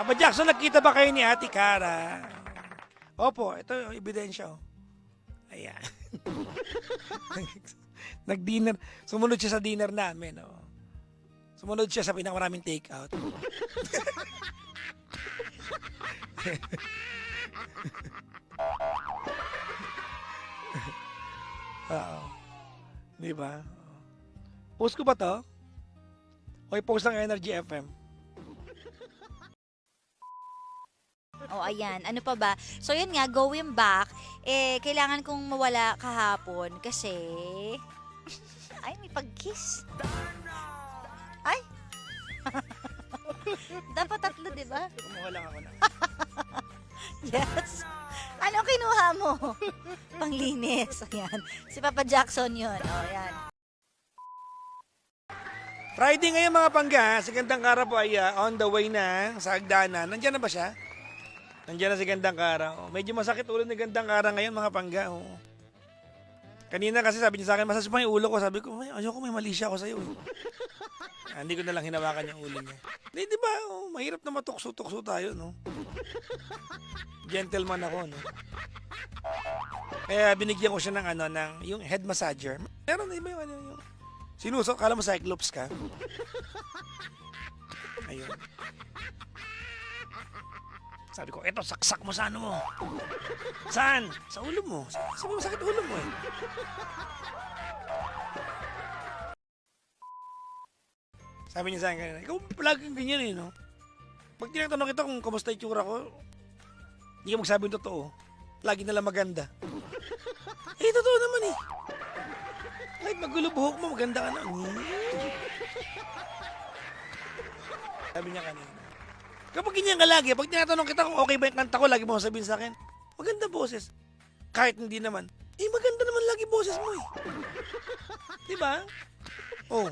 Papa Jackson, nagkita ba kayo ni Ate Cara? Opo, ito yung ebidensya. Ayan. Nag-dinner. Sumunod siya sa dinner namin. Oh. Sumunod siya sa pinakamaraming take-out. Oo. Di ba? Post ko ba to? O i-post ng Energy FM? Oh, ayan. Ano pa ba? So, yun nga, going back, kailangan kong mawala kahapon kasi... Ay, may pag-kiss. Ay! Dapat tatlo, di ba? Kumuha lang ako na. Yes. Ano kinuha mo? Panglinis. Ayan. Si Papa Jackson yun. Oh, ayan. Friday ngayon mga pangga, si Gandang Kara po ay on the way na sa Hagdanan. Nandiyan na ba siya? Nandiyan na si Gandang Kara. Oh, medyo masakit ulo ni Gandang Kara ngayon mga pangga. Oh. Kanina kasi sabi niya sa akin, masasama yung ulo ko. Sabi ko, ayoko may mali siya ako sa'yo. Hindi ko na lang hinawakan yung ulo niya. Di ba, oh, mahirap na matukso-tukso tayo, no? Gentleman ako, no? Kaya binigyan ko siya ng yung head massager. Meron na iba yung sinusok, kala mo cyclops ka. Ayun. Sabi ko, eto, saksak mo sa ano mo. Saan? Sa ulo mo. Sabi mo, sakit ulo mo eh. Sabi niya sa akin kanina, ikaw palaging ganyan eh, no? Pag tinatanong kita kung kamusta yung tsura ko, hindi ka magsabi yung totoo. Lagi nalang maganda. Totoo naman eh. Kahit magulo buhok mo, maganda ka na. Sabi niya kanina. Kapag ganyan ka lagi, pag tinatanong kita kung okay ba yung kanta ko, lagi mo sabihin sa akin, maganda boses. Kahit hindi naman. Maganda naman lagi boses mo eh. Diba? Oh.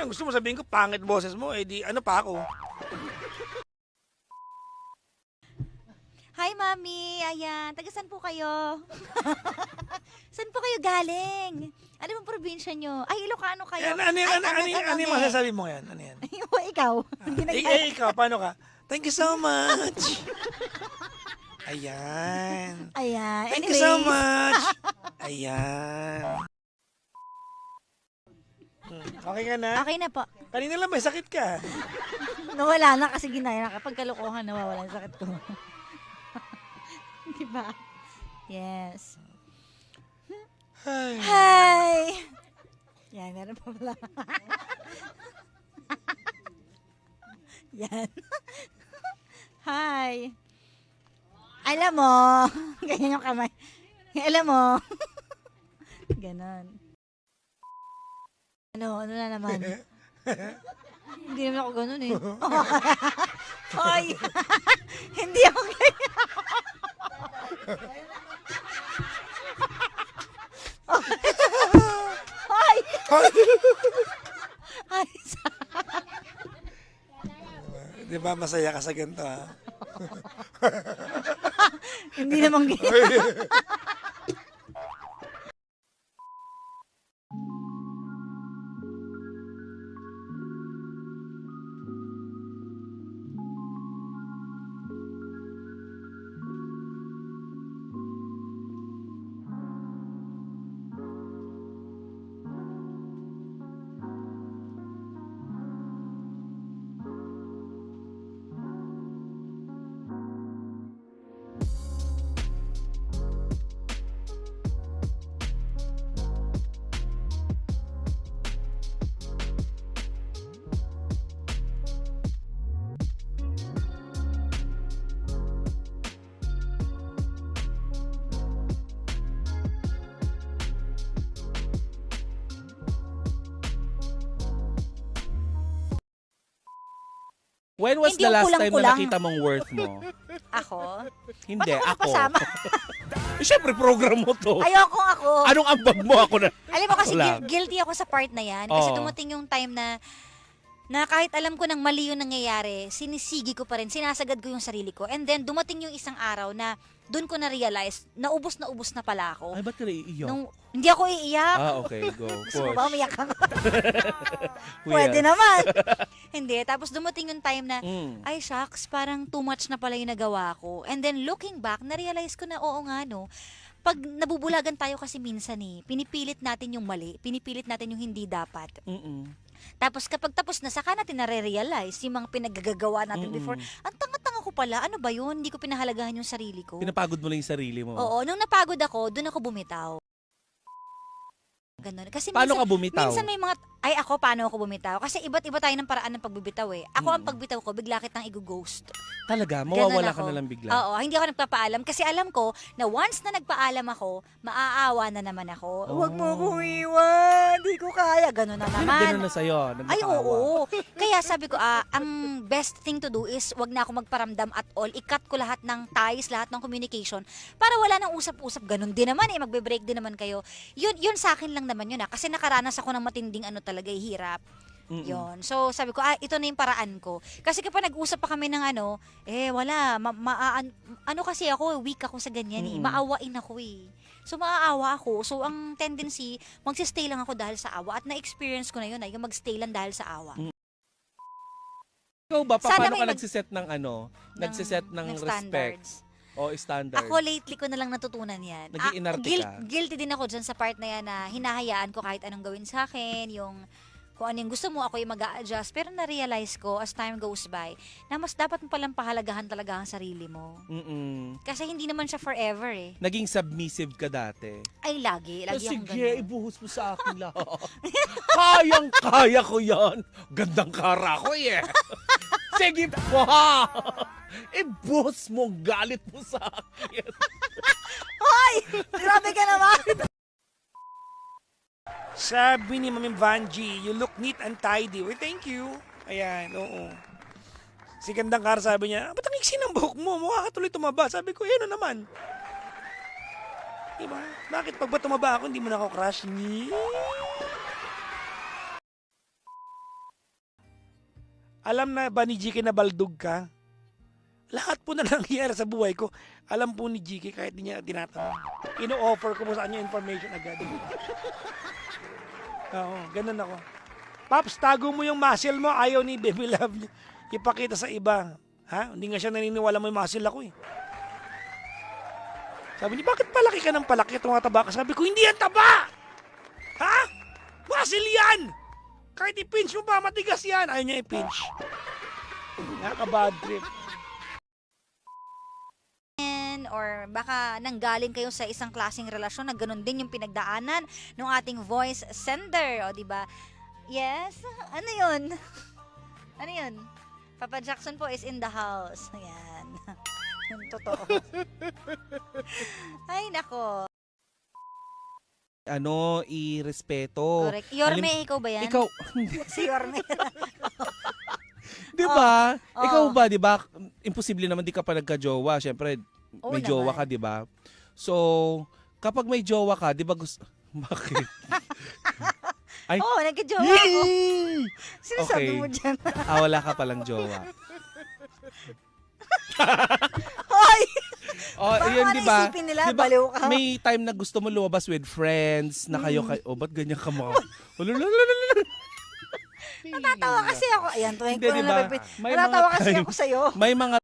Gusto mo sabihin ko, pangit boses mo, di ano pa ako. Hi, Mami. Ayan. Taga saan po kayo? Saan po kayo galing? Ano bang probinsya nyo? Ay, Ilocano kayo. Ano yung masasabi mo yan? Ano yan? Ikaw. Hindi Ikaw, paano ka? Thank you so much. Ayan. Ayan. Thank you so much. Ayan. Okay ka na? Okay na po. Kanina lang may sakit ka. Nawala na kasi ginaya na kapag kalokohan, nawawala yung sakit ko. Diba? Yes. Hi! Yan, meron pa pala. Yan. Hi! Alam mo, ganyan yung kamay. Alam mo. Ganon. Ano na naman? Hindi naman ako ganun eh. Hoy! Hindi ako ganyan. Hoy! Ay, Di ba masaya ka sa ganito ha? hindi naman ganyan. When was Hindi the yung last time na kulang-kulang. nakita mong worth mo? Ako? Hindi, Ba't ako ako. napasama? Eh, syempre, program mo to. Ayoko ako. Anong ambag mo ako na? Alam mo kasi Ako lang. guilty ako sa part na yan. Kasi Oo. dumating yung time na na kahit alam ko nang mali yung nangyayari, sinisigi ko pa rin, sinasagad ko yung sarili ko. And then, dumating yung isang araw na doon ko na-realize, na ubos na pala ako. Ay, ba't ka naiiyak? Hindi ako iiyak. Okay, go. Gusto mo Push. ba umiyak ako? Kuya. Pwede naman. Hindi. Tapos dumating yung time na, Mm. ay shucks, parang too much na pala yung nagawa ko. And then looking back, na-realize ko na oo nga no, pag nabubulagan tayo kasi minsan pinipilit natin yung mali, pinipilit natin yung hindi dapat. Mm-mm. Tapos kapag tapos na, saka natin nare-realize yung mga pinaggagawa natin Mm-mm. before. Ang tanga-tanga ko pala, ano ba yun? Hindi ko pinahalagahan yung sarili ko. Pinapagod mo lang yung sarili mo. Oo, nung napagod ako, doon ako bumitaw. Ganun. Kasi Paano ka bumitaw? minsan may mga, paano ako bumitaw? Kasi iba't iba tayo ng paraan ng pagbibitaw eh. Ako ang pagbitaw ko, bigla kitang i-ghost. Talaga? Ganun Mawawala ako. ka na lang bigla? Oo, hindi ako nagpapaalam. Kasi alam ko na once na nagpaalam ako, maaawa na naman ako. Oh. Huwag mo akong iwan, di ko kaya. Ganun na naman. Ganun na sa'yo. Ay, nagmakaawa. oo. Kaya sabi ko, ang best thing to do is wag na ako magparamdam at all. I-cut ko lahat ng ties, lahat ng communication para wala nang usap-usap. Ganun din naman magbe-break din naman kayo. Yun sa akin lang naman yun Kasi nakaranas ako ng matinding talaga hirap. Mm-mm. Yon. So, sabi ko, ito na yung paraan ko. Kasi kapag nag-usap pa kami ng wala. Ano kasi ako, weak ako sa ganyan Maawain ako So, maaawa ako. So, ang tendency, magsistay lang ako dahil sa awa. At na-experience ko na yun, yung magstay lang dahil sa awa. Ikaw ba, Sana paano may ka nagsiset ng nagsiset ng respect standards. o standard? Ako lately ko na lang natutunan yan. Nag-iinarte ka? Guilty din ako dyan sa part na yan na hinahayaan ko kahit anong gawin sa akin, kung ano yung gusto mo, ako yung mag-a-adjust. Pero na-realize ko as time goes by na mas dapat mo palang pahalagahan talaga ang sarili mo. Mm-mm. Kasi hindi naman siya forever Naging submissive ka dati. Ay, lagi akong Sige, ganun. ibuhos mo sa akin lahat. Kayang-kaya ko yan. Gandang kara ko Sige pa! Ibuhos mo, galit mo sa akin. Hoy! Grabe ka naman! Sabi ni Mami Vanji, you look neat and tidy. Well, thank you. Ayan, oo. Si Gandang Kara sabi niya, ba't ang iksi ng buhok mo? Mukha ka tuloy tumaba. Sabi ko, ano naman? Diba? Bakit pag ba tumaba ako, hindi mo na ako crush? Alam na ba ni GK na baldog ka? Lahat po na nangyayari sa buhay ko, alam po ni GK kahit di niya tinatanong. Ino-offer ko po sa kanya information agad. Oo, ganun ako. Paps, tago mo yung muscle mo. Ayaw ni Baby Love niya ipakita sa iba. Ha? Hindi nga siya naniniwala mo yung muscle ako Sabi niya, bakit palaki ka ng palaki? Tumataba ka. Sabi ko, hindi yan taba! Ha? Muscle yan! Kahit i-pinch mo pa, matigas yan. Ayaw niya i-pinch. Nakaka-bad trip. Or baka nanggaling kayo sa isang klaseng relasyon na ganun din yung pinagdaanan ng ating voice sender, o di ba? Yes. Ano 'yun? Ano 'yun? Papa Jackson po is in the house. Ayan. Yung totoo. Ay nako. Irespeto. Correct. Yorme, ikaw ba yan? Ikaw, Si Yorme. di ba? Oo. Ikaw ba, di ba? Imposible naman di ka pa nagka-jowa. Siyempre, Oo may jowa naman. ka, di ba? So, kapag may jowa ka, di ba gusto... Bakit? Ay. Oo, nagka-jowa ako. Yay! Sinasabi Okay. mo dyan. Wala ka palang jowa. Hoy! Oh, Baka yun, ano di ba? isipin nila, Di ba, baliw ka. may time na gusto mo lumabas with friends, na kayo, ba't ganyan ka mo? Natatawa kasi ako. Ayan, tuwing Hindi, ko di na ba? napipit. May Natatawa mga kasi time- ako sa'yo. May mga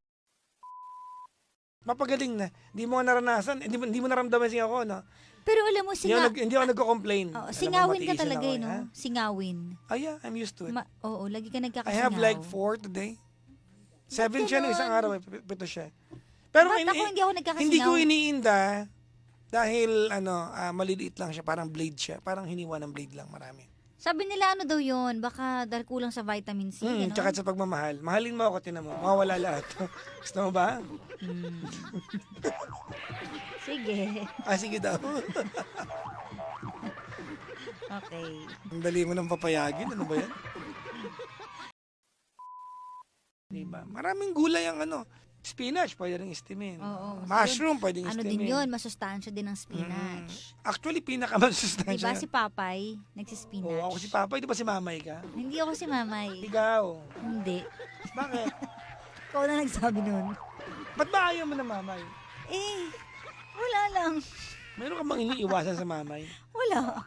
Mapagaling na. Hindi mo nga naranasan. Hindi mo naramdaman siya ako, no? Pero alam mo, Hindi ako nagko-complain. Oo, Alam mo, singawin ka matiisin talaga ako, no? ha? Singawin. Yeah, I'm used to it. Oo, lagi ka I nagkakasingaw. have like 4 today. 7 Ba't siya no ganon? isang araw. 7 siya. Pero Ba't ako hindi ako nagkakasingaw? hindi ko iniinda dahil maliliit lang siya. Parang blade siya. Parang hiniwa ng blade lang marami. Sabi nila ano daw yun, baka dahil kulang sa vitamin C. Ganon? Tsaka sa pagmamahal. Mahalin mo ako, tinan mo. Mawawala lahat. Gusto mo ba? Sige. Sige daw. Okay. Ang dali mo nang papayagin. Ano ba yan? Diba? Maraming gulay ang Spinach, pwede rin istimin. Oo. Mushroom, pwede Ano istimin. din yun, masustansya din ng spinach. Actually, pinakamasustansya. Diba si Papay, Oo, nagsispinach? ako si Papa. Di ba si Mamay ka? Hindi ako si Mamay. Ikaw. Hindi. Bakit? Ikaw na nagsabi nun. Ba't ba ayaw mo na Mamay? Eh, wala lang. Meron ka bang iniiwasan sa Mamay? Wala.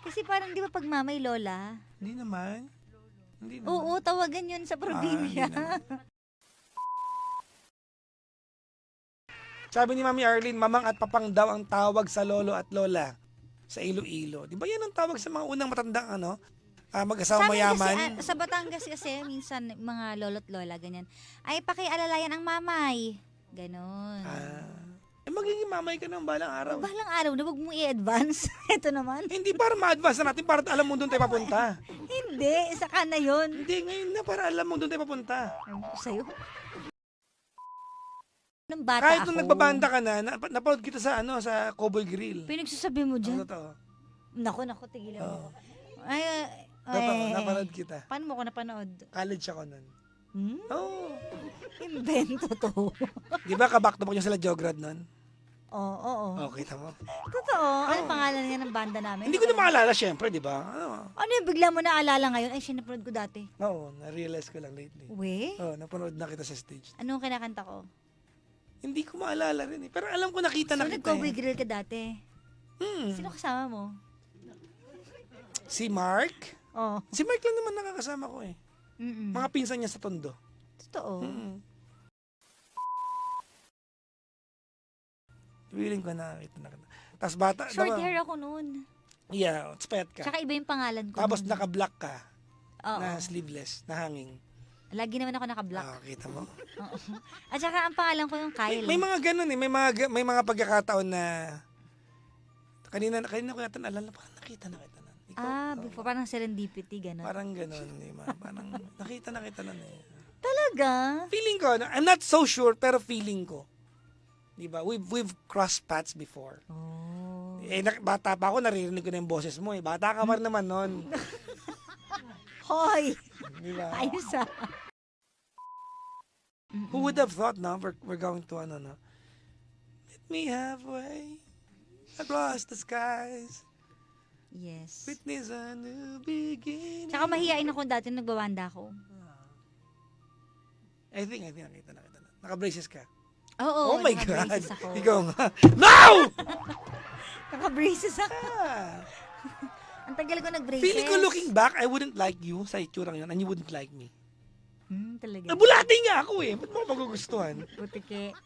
Kasi parang di ba pag Mamay Lola? Hindi naman. Hindi naman. Oo, tawagan yun sa probinsya. hindi naman. Sabi ni Mami Arlene, mamang at papang daw ang tawag sa lolo at lola sa Iloilo. Di ba yan ang tawag sa mga unang matandang mag-asawa Sa amin mayaman? kasi, sa Batangas kasi, minsan mga lolo't lola, ganyan. Ay, pakialalayan ang mamay. Ganon. Magiging mamay ka ng balang araw. Balang araw na, huwag mong i-advance. Ito naman. Hindi para ma-advance na natin, para alam mo doon tayo papunta. Hindi, saka na yun. Hindi, ngayon na, para alam mo doon tayo papunta. Sa'yo. Nung bata Kahit ako. nung nagbabanda ka na, napanood kita sa sa Cowboy Grill. Pinagsasabi mo Ang dyan. totoo. Naku, tigilan mo. Ay, Totoo, napanood kita. Paano mo ko napanood? College ako nun. Oo. Invento to. Di ba kabak na po niya sila Jograd nun? Oo. Kita mo. Totoo. Ano pangalan niya ng banda namin? Hindi ko na maalala, syempre, di ba? Ano yung bigla mo naalala ngayon? Ay, sinapanood ko dati. Oo, na-realize ko lang lately. We? Oo, napanood na kita sa stage. Anong kinakanta ko? Hindi ko maalala rin eh. Pero alam ko nakita So, na kita nag-cowboy eh. grill ka dati. Sino kasama mo? Si Mark? Oh. Si Mark lang naman nakakasama ko eh. Mga pinsan niya sa Tondo. Totoo. Feeling ko nakakita na kita. Tapos bata. Short hair ako noon. Yeah, spet ka. Tsaka iba yung pangalan ko. Tapos nun. naka-black ka. Oo. Na sleeveless, na hanging. Lagi naman ako naka-black. Kita mo? Oo. At saka ang pangalan ko yung Kyle. May mga ganun eh. May mga pagkakataon na kanina ko yata naalala, parang nakita na kita nun. Ikaw, Before parang serendipity, gano'n. parang ganun. Parang nakita na kita nun eh. Talaga? Feeling ko, I'm not so sure, pero feeling ko. Diba? We've crossed paths before. Oh. Bata pa ako, naririnig ko na yung boses mo eh. Bata ka pa rin naman nun. Hoy! Diba? Ayos ah. Who would have thought, no? We're going to, meet me halfway across the skies. Yes. Witness a new beginning. Tsaka mahihain ako dati, nagbabanda ako. I think nakita na kita. Naka-braces ka. Oo, Oh my God. naka-braces ako. Ikaw nga. No! Naka-braces ako. Ah. Ang tagal ko nag-braces. Feeling ko looking back, I wouldn't like you sa itsurang yun and you wouldn't like me. Talaga. Nabulati nga ako eh. Ba't mo ako magugustuhan? Putike.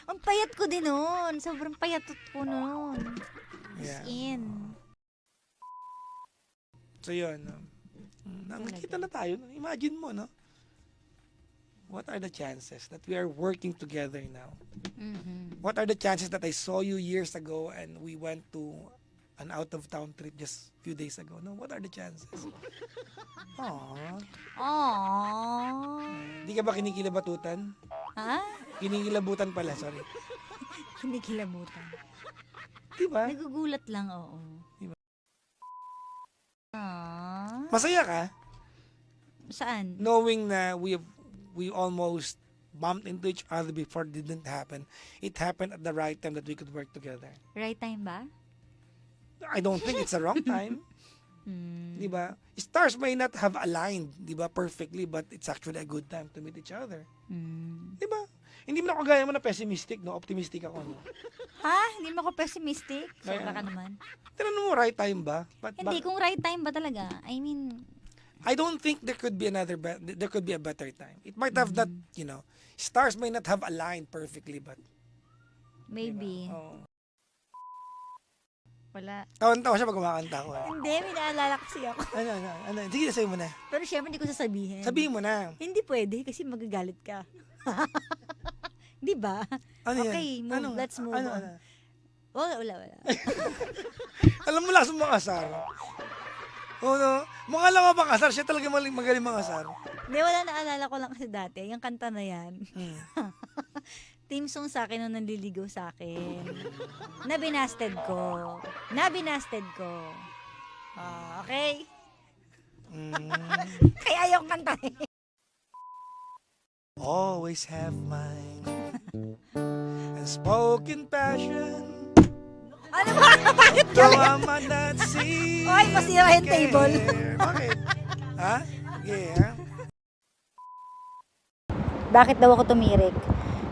Ang payat ko din noon. Sobrang payat ko noon. Yeah. As in. So yun. Nakita na tayo. Imagine mo, no? What are the chances that we are working together now? What are the chances that I saw you years ago and we went to an out-of-town trip just a few days ago? No, what are the chances? Aww. Aww. Di ka ba kinikilabatutan? Ha? Kinikilabutan pala, sorry. Kinikilabutan. Di ba? Nagugulat lang, oo. Diba? Aww. Masaya ka? Saan? Knowing na we almost bumped into each other before it didn't happen. It happened at the right time that we could work together. Right time ba? I don't think it's a wrong time. Di ba? Stars may not have aligned, di ba, perfectly, but it's actually a good time to meet each other. Di ba? Hindi mo na ako gaya mo na pessimistic, no? Optimistic ako, no? Ha? Hindi mo ako pessimistic? Sobra ka naman. Tinanong mo, right time ba? Hindi, kung right time ba talaga? I mean, I don't think there could be there could be a better time. It might have not, stars may not have aligned perfectly, but maybe. oh. Wala. Tawan-tawa siya pag kumakanta ko. Hindi, may naalala kasi ako. Ano? Sige, sabihin mo na. Pero syempre hindi ko sasabihin. Sabihin mo na. Hindi pwede kasi magagalit ka. Di ba? Ano yan? Okay, move. Let's move on. Ano? Wala. Alam mo lang sa mga asar. Oo, no? Mukha lang ako makasar. Siya talaga magaling makasar. Hindi, wala, naalala ko lang kasi dati. Yung kanta na yan. Team song sa akin nung nanliligaw sa akin. Nabinasted ko. Okay? Kaya ayaw kantahin. Always have mine unspoken passion. Ano ba? Bakit Though galit? I might not see. Ay, masira yung table. Bakit? Ha? Yeah. Bakit daw ako tumirik?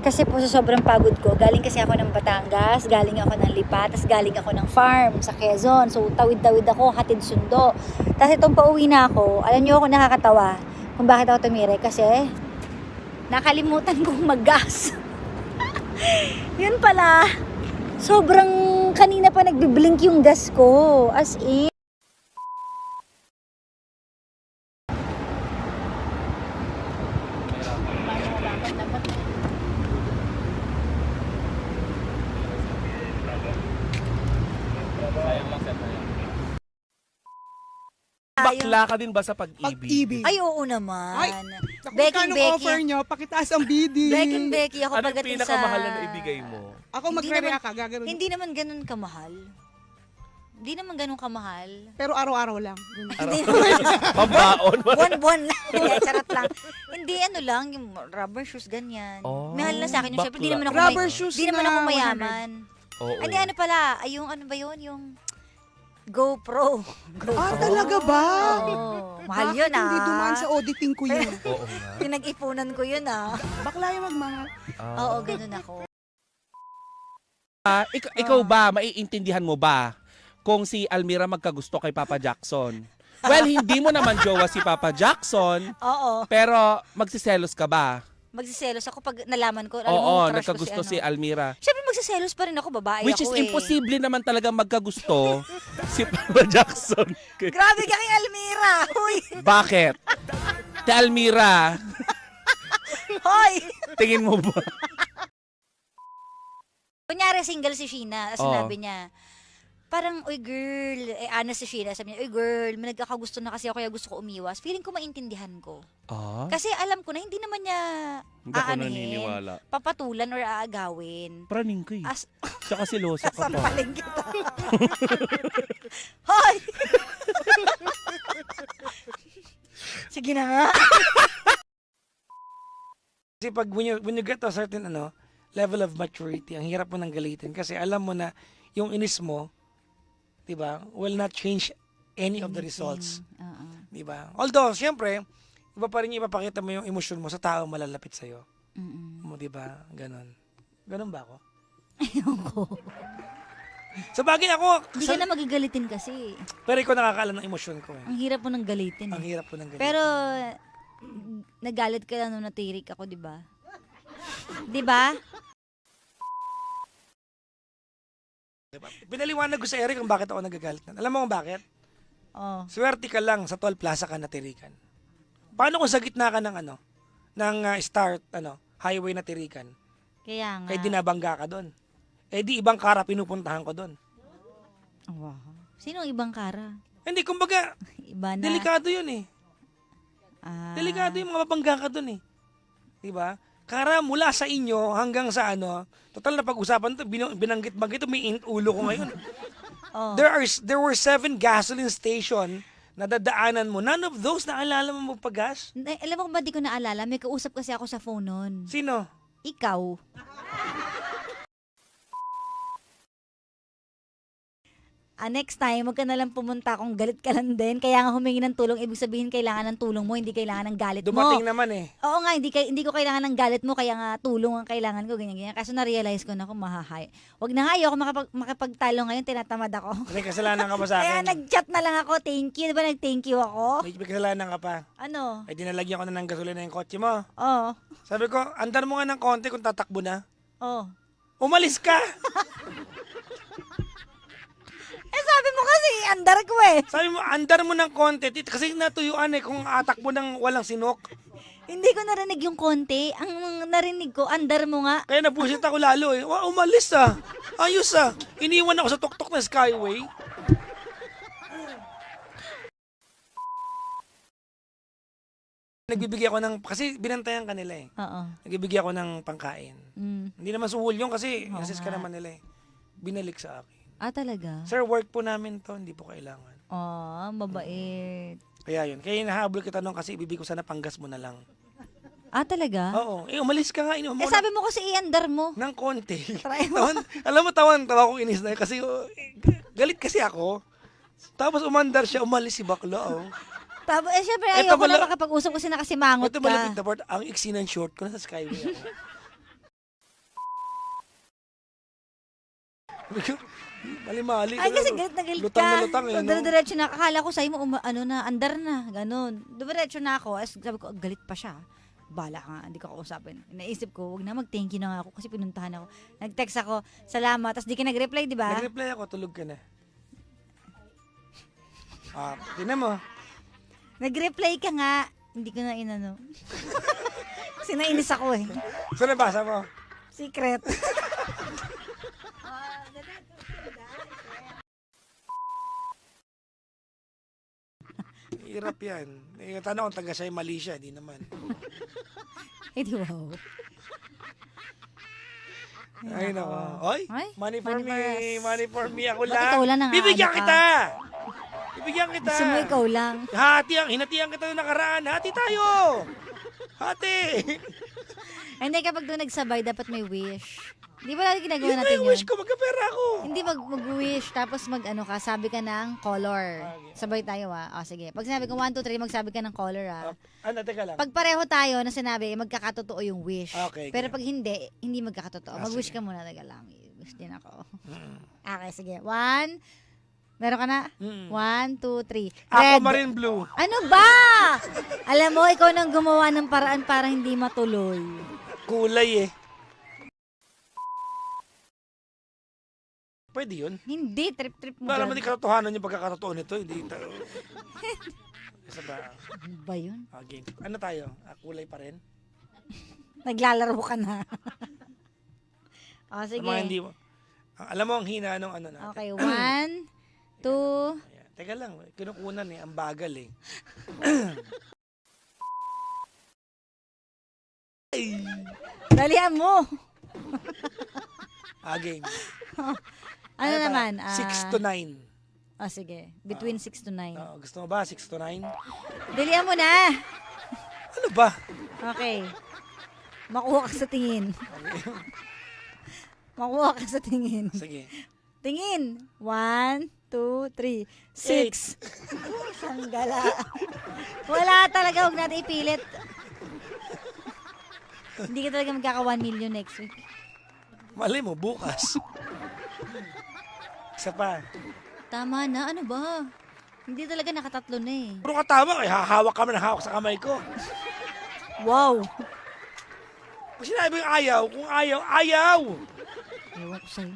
Kasi po sa sobrang pagod ko, galing kasi ako ng Batangas, galing ako ng Lipa, tapos galing ako ng farm sa Quezon. So, tawid-tawid ako, hatid sundo. Tapos itong pauwi na ako, alam niyo ako nakakatawa kung bakit ako tumirik. Kasi, nakalimutan kong mag-gas. Yun pala, sobrang kanina pa nagbiblink yung gas ko. As in. Bakla ka din ba sa pag-ibig? Pag-ibig. Ay, oo naman. Ay, Naku, Beking magkano offer Becky. nyo? Pakitaas ang bidding. Beking Becky ako Ano yung pagdating sa... pinakamahal na naibigay mo? Ako Hindi magre-react naman- ka, gagano'n. Hindi naman ganun kamahal. Hindi naman ganun kamahal. Pero araw-araw lang. Hindi naman. Pambaon. Buwan-buwan lang. Hindi, charot lang. Hindi, ano lang, yung rubber shoes, ganyan. Oh, Mahal na sa akin yung syempre, di bakla. naman ako, Rubber shoes di naman na ako 100. mayaman. Oo. Hindi, ano pala, ay, yung ano ba yun, yung GoPro. Ah, talaga ba? Oo. Mahal yun, Bakit hindi ah. dumaan sa auditing ko yun? Oo nga. Pinag-ipunan ko yun, ah. Bakla yung magmahal. Oo, ganun ako. Ikaw ba, maiintindihan mo ba kung si Almira magkagusto kay Papa Jackson? Well, hindi mo naman jowa si Papa Jackson, Oo. pero magsiselos ka ba? Magsiselos ako pag nalaman ko. Alam mo, Oo, crush ko nagkagusto si ano. Almira. Siyempre, magsiselos pa rin ako, babae Which ako is eh. imposible naman talaga magkagusto si Papa Jackson. Grabe ka kay Almira! Huy! Bakit? Si Almira, Hoy! tingin mo ba? Kunyari, single si Sheena. Oo. Sinabi niya, parang, uy girl, honest si Sheena. Sabi niya, uy girl, may nagkakagusto na kasi ako kaya gusto ko umiwas. Feeling ko maintindihan ko. Ah, Kasi alam ko na hindi naman niya hindi ako aanuhin, naniniwala. papatulan or aagawin. Praning ko eh. As, Tsaka silosa ka pa. sasampaling kita. Hoy! Sige na nga. Kasi pag when you get to a certain level of maturity, ang hirap mo nang galitin kasi alam mo na yung inis mo, 'di ba, will not change any of the results, Oo. 'di ba? Although, syempre, iba pa rin ipapakita mo yung emosyon mo sa taong malalapit sa iyo. Mm-mm. Mo, 'di ba? Ganon. Ganon ba ako? Ayoko. Sa bagay ako, Hindi ka na magagalitin kasi. pero ikaw nakakaalam ng emosyon ko eh. Ang hirap mo nang galitin. Ang Eh. hirap ko nang galitin. Pero, nagalit ka lang nung natirik ako, di ba? Di ba? Pinaliwanag ko sa Eric kung bakit ako nagagalit na. Alam mo kung bakit? Oh. Swerte ka lang sa Toll Plaza ka natirikan. Paano kung sa gitna ka ng highway na tirikan? Kaya nga. Kaya dinabangga ka doon. Eh di ibang kara pinupuntahan ko doon. Wow. Sino ang ibang kara? Hindi, kumbaga, Iba na. delikado yun eh. Ah. Delikado yung mga mabangga ka doon eh. Diba? Kara mula sa inyo hanggang sa total na pag-usapan to, binanggit-banggit, may ulo ko ngayon. Oh. There were 7 gasoline station na dadaanan mo. None of those naalala mo magpagas? Alam mo kung ba di ko naalala? May kausap kasi ako sa phone nun. Sino? Ikaw. Next time, huwag ka na lang pumunta kung galit ka lang din. Kaya nga humingi ng tulong. Ibig sabihin, kailangan ng tulong mo, hindi kailangan ng galit mo. Dumating naman eh. Oo nga, hindi ko kailangan ng galit mo, kaya nga tulong ang kailangan ko, ganyan-ganyan. Kaso na-realize ko na ako mahahay. Wag na nga, ayoko makapagtalo ngayon, tinatamad ako. May kasalanan ka ba sa Kaya akin? nag-chat na lang ako, thank you. Di ba nag-thank you ako? May kasalanan ka pa. Ano? Ay dinalagyan ko na ng gasolina yung kotse mo. Oo. Sabi ko, andar mo nga ng konti kung tatakbo na. Oh. Umalis ka! Eh sabi mo kasi, andar ko eh. Sabi mo, andar mo ng konti. Kasi natuyuan eh kung atakbo ng walang sinok. Hindi ko narinig yung konti. Ang narinig ko, andar mo nga. Kaya nabusit ako lalo eh. Umalis ah. Ayos ah. Iniwan ako sa tuktok ng Skyway. Nagbibigay ako ng, kasi binantayan ka nila eh. Oo. Nagbibigay ako ng pangkain. Mm. Hindi naman suhol yun kasi Oo assist ka nga. naman nila eh. Binalik sa akin. Ah, talaga? Sir, work po namin to, hindi po kailangan. Oh, mabait. Kaya yun. Kaya hinahabol kita nung kasi ibibig ko sana panggas mo na lang. Ah, talaga? Oo. Umalis ka nga. Eh, sabi mo kasi iandar mo. ng konti. Try mo. Alam mo, tawa ko inis na yun kasi galit kasi ako. Tapos umandar siya, umalis si bakla. Oh. Tapos, syempre, Eto ayoko na pala- makapag-usap kasi nakasimangot Ito ka. malapit na part, ang iksi ng short ko nasa Skyway ako. Mali-mali. Ay, kasi galit na galit Lutang ka. na lutang eh, no? Diretso na. Akala ko sa'yo mo, andar na. Ganon. Diretso na ako. As sabi ko, galit pa siya. Bala ka nga, hindi ko kausapin. Naisip ko, wag na mag-thank you na nga ako kasi pinuntahan ako. Nag-text ako, salamat. Tapos di ka nag-reply, di ba? Nag-reply ako, tulog ka na. Tinan mo. Nag-reply ka nga. Hindi ko na inano. Kasi nainis ako eh. So, nabasa mo? Secret. Hirap yan. Tanong kung taga siya, mali siya. Di naman. Eh, di wow. Ay, nako. Oy, Ay, money for money me. for us. Money for me. Ako Ba't lang. ikaw lang ang Bibigyan aano ka? kita. Bibigyan kita. Gusto mo ikaw lang. Hinatihan kita nung nakaraan. Hati tayo. Hati. Hindi, kapag doon nagsabay, dapat may wish. Di ba lagi ginagawa Yun na natin yung yun? wish ko. Magkapera ako. Hindi mag-wish, tapos mag-ano ka, sabi ka ng color. Okay. Sabay tayo O, sige. Pag sinabi ko 1, 2, 3, magsabi ka ng color Teka lang. Pag pareho tayo na sinabi, magkakatotoo yung wish. Okay, Pero okay. pag hindi magkakatotoo. Mag-wish sige. ka muna, taga lang. Wish din ako. Mm. Okay, sige. 1, meron ka na? Mm. 1, 2, 3. Ako marin blue. Ano ba? Alam mo, ikaw nang gumawa ng paraan para hindi matuloy. Kulay eh. Pwede yun. Hindi, trip-trip mo Para naman dyan. di katotohanan yung pagkakatotoo nito. Hindi ito. Isa ba? Ano ba yun? Game. Ano tayo? Kulay pa rin? Naglalaro ka na. Sa Sige. mga hindi mo. Alam mo ang hina nung ano natin. Okay, 1, 2, Ayan. Teka lang, kinukunan eh. Ang bagal eh. dalihan mo. Game. Ano naman? 6 to 9. Sige. Between 6 to 9. Gusto mo ba? 6 to 9? Dalihan mo na. Ano ba? Okay. Makuha ka sa tingin. Makuha ka sa tingin. Sige. Tingin. 1, 2, 3, 6. Sanggala. Wala talaga. Huwag natin ipilit. Hindi ka talaga magkaka 1 million next week. Malay mo, bukas. Isa pa. Tama na. Ano ba? Hindi talaga nakatatlo na eh. Puro ka tama kaya hahawak kami ng hawak sa kamay ko. Wow. Pag sinabi yung ayaw, kung ayaw, ayaw! Ewan ko sa'yo.